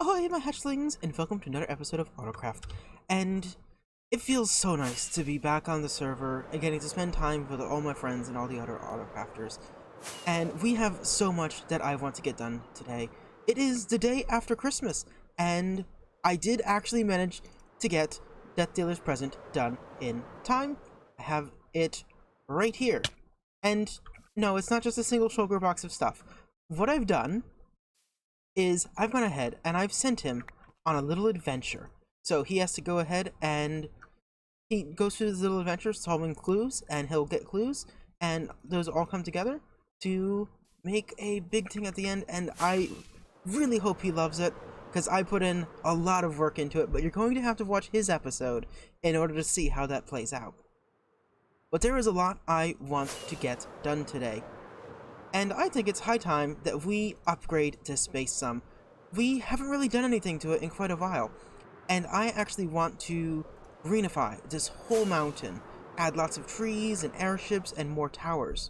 Ahoy, my hatchlings, and welcome to another episode of Autocraft. And it feels so nice to be back on the server and getting to spend time with all my friends and all the other Autocrafters. And we have so much that I want to get done today. It is the day after Christmas, and I did actually manage to get Death Dealer's present done in time. I have it right here. And no, it's not just a single shulker box of stuff. What I've done is I've gone ahead and I've sent him on a little adventure. So he has to go ahead and he goes through this little adventure solving clues, and he'll get clues, and those all come together to make a big thing at the end. And I really hope he loves it, because I put in a lot of work into it, but you're going to have to watch his episode in order to see how that plays out. But there is a lot I want to get done today. And I think it's high time that we upgrade this base some. We haven't really done anything to it in quite a while. And I actually want to greenify this whole mountain. Add lots of trees and airships and more towers.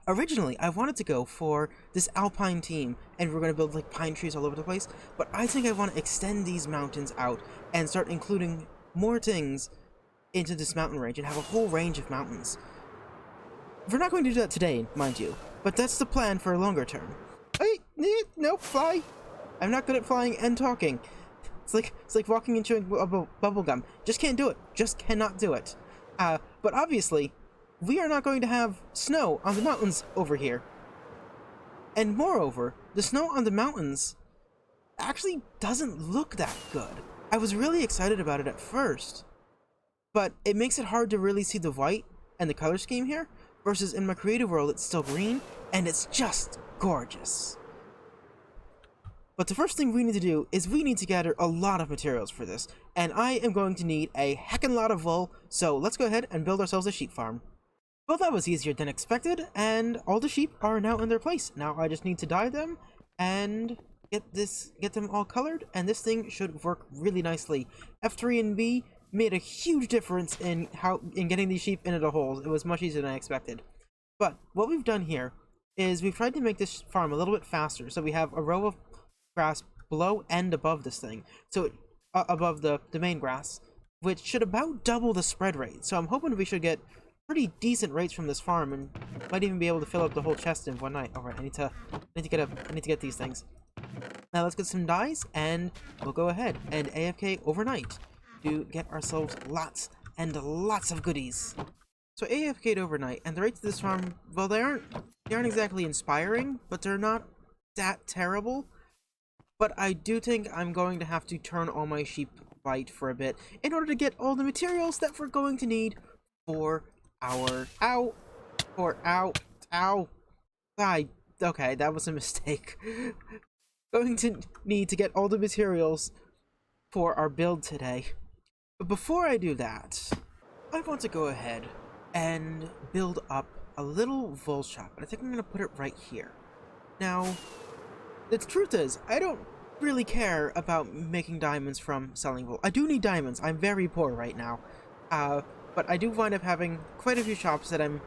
Originally, I wanted to go for this alpine team, and we're going to build like pine trees all over the place. But I think I want to extend these mountains out and start including more things into this mountain range and have a whole range of mountains. We're not going to do that today, mind you. But that's the plan for a longer term. Hey, no, fly! I'm not good at flying and talking. It's like walking and chewing bubble gum. Just can't do it. Just cannot do it. But obviously, we are not going to have snow on the mountains over here. And moreover, the snow on the mountains actually doesn't look that good. I was really excited about it at first, but it makes it hard to really see the white and the color scheme here. Versus in my creative world, it's still green, and it's just gorgeous. But the first thing we need to do is we need to gather a lot of materials for this, and I am going to need a heckin' lot of wool, so let's go ahead and build ourselves a sheep farm. Well, that was easier than expected, and all the sheep are now in their place. Now I just need to dye them, and get them all colored, and this thing should work really nicely. F3 and B made a huge difference in getting these sheep into the holes. It was much easier than I expected. But what we've done here is we've tried to make this farm a little bit faster. So we have a row of grass below and above this thing. So above the main grass, which should about double the spread rate. So I'm hoping we should get pretty decent rates from this farm, and might even be able to fill up the whole chest in one night. All right, I need to get these things. Now let's get some dyes, and we'll go ahead and AFK overnight to get ourselves lots and lots of goodies. So AFK'd overnight, and the rates of this farm, well, they aren't exactly inspiring, but they're not that terrible. But I do think I'm going to have to turn all my sheep white for a bit in order to get all the materials that we're going to need for our okay, that was a mistake. Going to need to get all the materials for our build today. But before I do that, I want to go ahead and build up a little wool shop, and I think I'm going to put it right here. Now, the truth is, I don't really care about making diamonds from selling wool. I do need diamonds. I'm very poor right now. But I do wind up having quite a few shops that I'm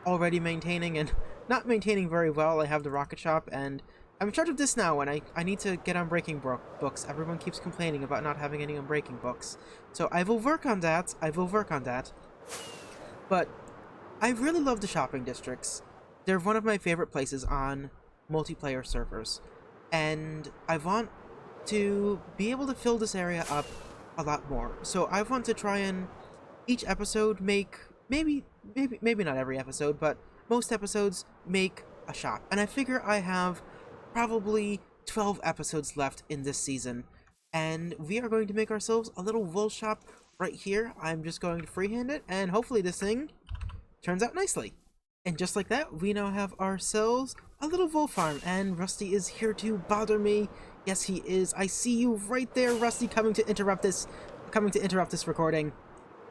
already maintaining, and not maintaining very well. I have the rocket shop, and I'm in charge of this now, and I need to get on breaking books. Everyone keeps complaining about not having any on breaking books. So I will work on that. But I really love the shopping districts. They're one of my favorite places on multiplayer servers. And I want to be able to fill this area up a lot more. So I want to try and each episode make, maybe not every episode, but most episodes make a shop. And I figure I have probably 12 episodes left in this season, and we are going to make ourselves a little wool shop right here. I'm just going to freehand it, and hopefully this thing turns out nicely. And just like that, we now have ourselves a little wool farm, and Rusty is here to bother me. Yes, he is. I see you right there, Rusty, coming to interrupt this recording.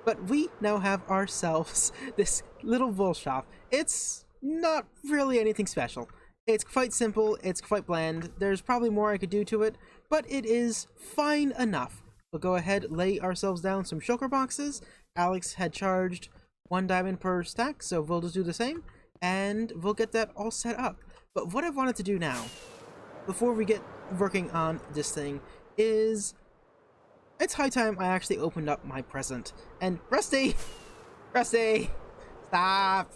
But we now have ourselves this little wool shop. It's not really anything special. It's quite simple, it's quite bland. There's probably more I could do to it, but it is fine enough. We'll go ahead, lay ourselves down some shulker boxes. Alex had charged 1 diamond per stack, so we'll just do the same, and we'll get that all set up. But what I wanted to do now, before we get working on this thing is it's high time I actually opened up my present. And Rusty! Rusty! Stop!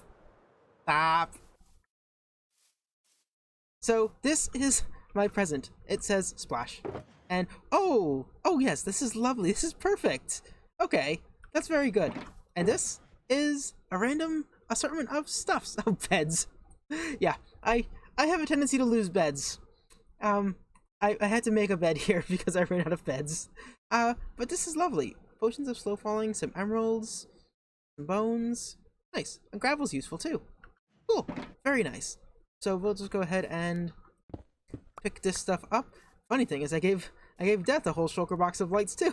Stop! So this is my present. It says Splash. And oh yes, this is lovely. This is perfect. Okay, that's very good. And this is a random assortment of stuffs. Oh, beds. Yeah, I have a tendency to lose beds. I had to make a bed here because I ran out of beds. But this is lovely. Potions of slow falling, some emeralds, some bones. Nice. And gravel's useful too. Cool. Very nice. So we'll just go ahead and pick this stuff up. Funny thing is I gave Death a whole shulker box of lights too.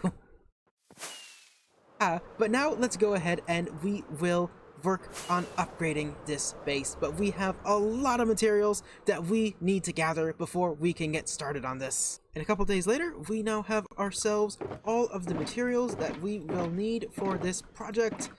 But now let's go ahead and we will work on upgrading this base. But we have a lot of materials that we need to gather before we can get started on this. And a couple days later, we now have ourselves all of the materials that we will need for this project.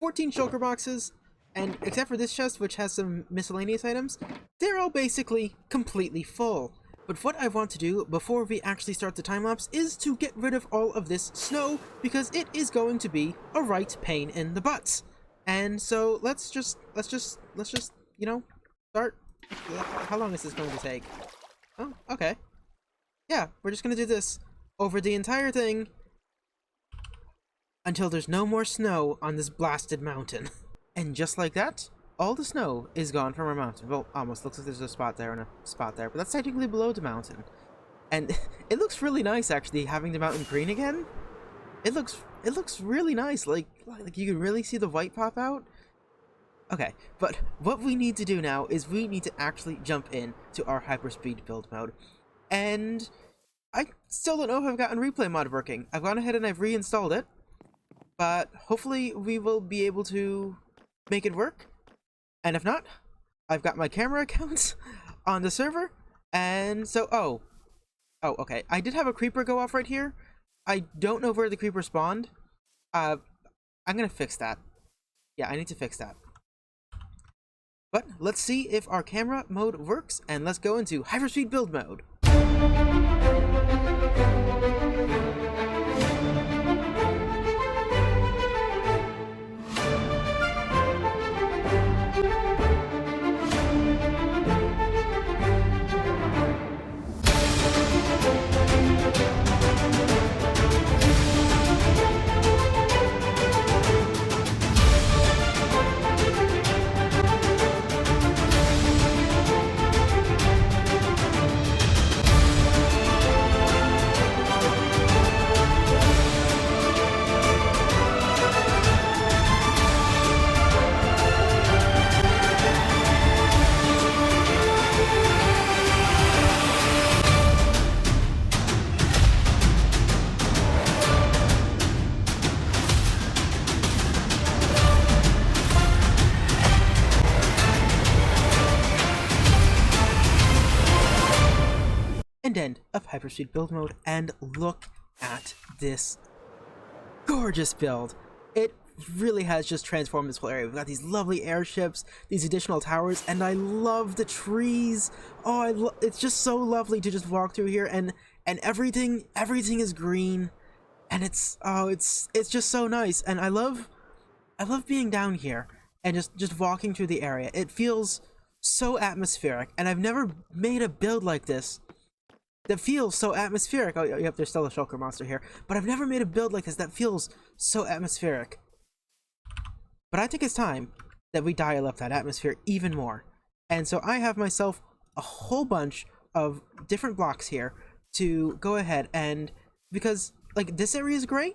14 shulker boxes, and except for this chest, which has some miscellaneous items, they're all basically completely full. But what I want to do before we actually start the time-lapse is to get rid of all of this snow, because it is going to be a right pain in the butt. And so let's just, you know, start. How long is this going to take? Oh, okay. Yeah, we're just gonna do this over the entire thing until there's no more snow on this blasted mountain. And just like that, all the snow is gone from our mountain. Well, almost. Looks like there's a spot there and a spot there, but that's technically below the mountain. And it looks really nice, actually, having the mountain green again. It looks really nice. Like you can really see the white pop out. Okay, but what we need to do now is we need to actually jump in to our Hyperspeed Build mode. And I still don't know if I've gotten replay mod working. I've gone ahead and I've reinstalled it, but hopefully we will be able to make it work. And if not, I've got my camera accounts on the server, and so oh okay, I did have a creeper go off right here. I don't know where the creeper spawned. I'm gonna fix that. Yeah, I need to fix that. But let's see if our camera mode works, and let's go into Hyperspeed Build mode. And end of Hyperspeed Build mode, and look at this gorgeous build. It really has just transformed this whole area. We've got these lovely airships, these additional towers, and I love the trees. Oh, it's just so lovely to just walk through here, and everything is green, and it's just so nice. And I love being down here and just walking through the area. It feels so atmospheric, and I've never made a build like this that feels so atmospheric. Oh, yep, there's still a shulker monster here. But I've never made a build like this that feels so atmospheric. But I think it's time that we dial up that atmosphere even more. And so I have myself a whole bunch of different blocks here to go ahead and... Because, like, this area is great,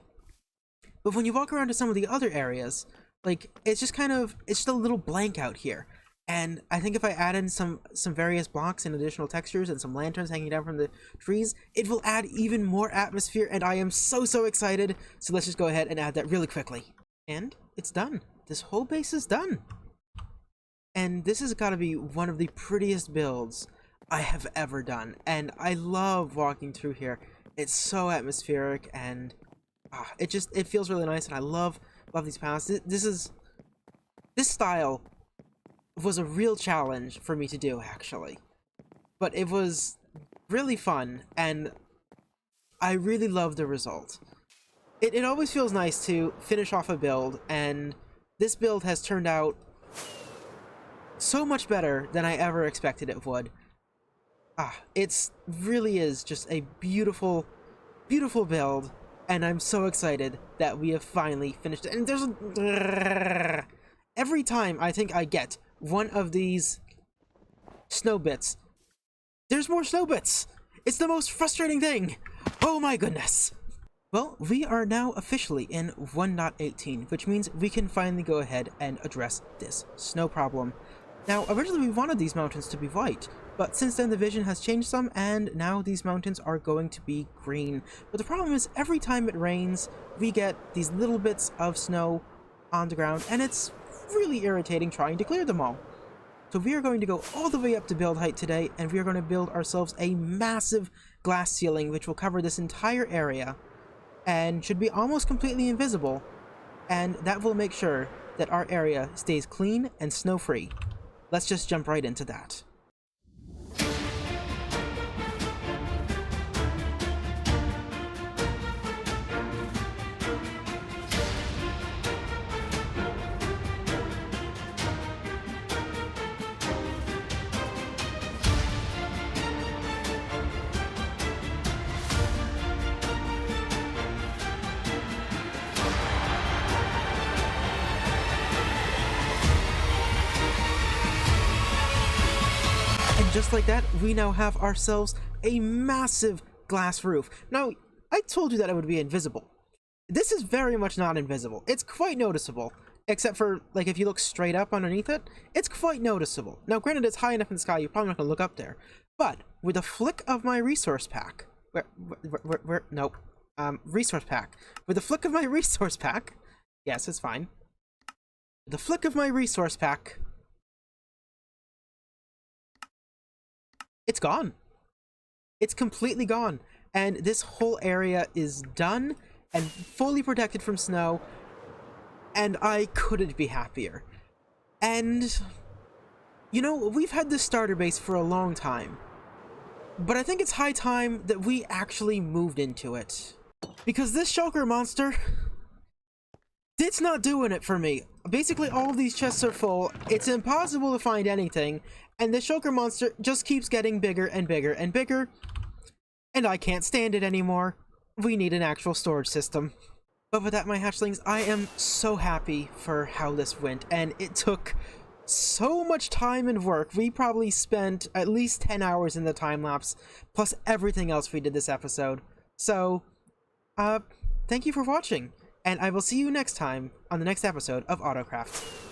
but when you walk around to some of the other areas, like, it's just kind of... It's just a little blank out here. And I think if I add in some various blocks and additional textures and some lanterns hanging down from the trees, it will add even more atmosphere, and I am so excited. So let's just go ahead and add that really quickly. And it's done. This whole base is done. And this has got to be one of the prettiest builds I have ever done. And I love walking through here. It's so atmospheric, and it feels really nice, and I love these paths. This style was a real challenge for me to do, actually, but it was really fun, and I really love the result. It always feels nice to finish off a build, and this build has turned out so much better than I ever expected it would. It's really is just a beautiful, beautiful build, and I'm so excited that we have finally finished it. And every time I think I get one of these snow bits, there's more snow bits! It's the most frustrating thing! Oh my goodness! Well, we are now officially in 1.18, which means we can finally go ahead and address this snow problem. Now, originally we wanted these mountains to be white, but since then the vision has changed some, and now these mountains are going to be green. But the problem is, every time it rains, we get these little bits of snow on the ground, and it's really irritating trying to clear them all. So we are going to go all the way up to build height today, and we are going to build ourselves a massive glass ceiling which will cover this entire area, and should be almost completely invisible, and that will make sure that our area stays clean and snow-free. Let's just jump right into that. And just like that, we now have ourselves a massive glass roof. Now, I told you that it would be invisible. This is very much not invisible. It's quite noticeable, except for, like, if you look straight up underneath it, it's quite noticeable. Now, granted, it's high enough in the sky, you're probably not going to look up there, but with a flick of my resource pack, resource pack. With a flick of my resource pack, yes, it's fine. With the flick of my resource pack, it's gone. It's completely gone. And this whole area is done and fully protected from snow, and I couldn't be happier. And, you know, we've had this starter base for a long time, but I think it's high time that we actually moved into it. Because this shulker monster, it's not doing it for me. Basically, all of these chests are full, it's impossible to find anything, and the shulker monster just keeps getting bigger and bigger and bigger, and I can't stand it anymore. We need an actual storage system. But with that, my hatchlings, I am so happy for how this went, and it took so much time and work. We probably spent at least 10 hours in the time-lapse, plus everything else we did this episode. So, thank you for watching, and I will see you next time on the next episode of Autocraft.